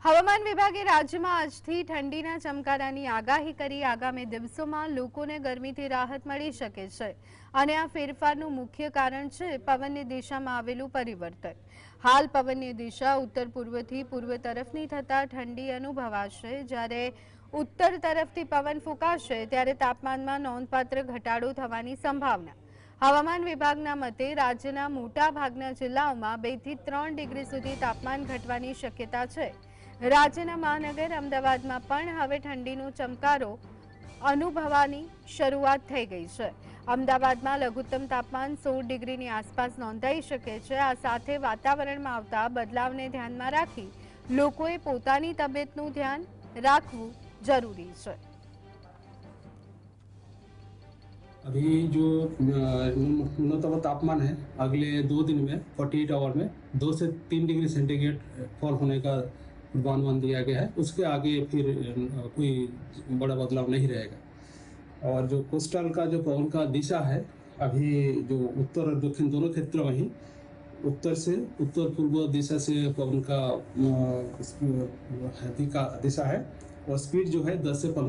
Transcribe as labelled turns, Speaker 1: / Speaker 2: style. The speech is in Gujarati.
Speaker 1: હવામાન વિભાગે રાજ્યમાં આજથી ઠંડીના ચમકારાની આગાહી કરી આગામી દિવસોમાં લોકોને ગરમીથી રાહત મળી શકે છે અને આ ફેરફારનું મુખ્ય કારણ છે પવનની દિશામાં આવેલું પરિવર્તન। હાલ પવનની દિશા ઉત્તર પૂર્વથી પૂર્વ તરફની થતા ઠંડી અનુભવાશે, જ્યારે ઉત્તર તરફથી પવન ફૂંકાશે ત્યારે તાપમાનમાં નોંધપાત્ર ઘટાડો થવાની સંભાવના। હવામાન વિભાગના મતે રાજ્યના મોટા ભાગના જિલ્લાઓમાં 2 થી 3 ડિગ્રી સુધી તાપમાન ઘટવાની શક્યતા છે। રાજ્યના મહાનગર અમદાવાદમાં પણ હવે ઠંડીનો ચમકારો અનુભવવાની શરૂઆત થઈ ગઈ છે। અમદાવાદમાં લઘુત્તમ તાપમાન 16 ડિગ્રીની આસપાસ નોંધાઈ શકે છે। આ સાથે વાતાવરણમાં આવતા બદલાવને ધ્યાનમાં રાખી લોકોએ પોતાની તબિયતનું ધ્યાન રાખવું જરૂરી છે।
Speaker 2: अभी जो न्यूनतम तापमान है अगले 2 दिन में 48 आवर में 2 से 3 डिग्री सेंटीग्रेड फॉल होने का पूर्वानुमान दिया गया है। उसके आगे फिर कोई बड़ा बदलाव नहीं रहेगा। और जो कोस्टल का जो पवन का दिशा है, अभी जो उत्तर और दक्षिण दोनों क्षेत्रों में ही उत्तर से उत्तर पूर्व दिशा से पवन का दिशा है और स्पीड जो है 10 से 15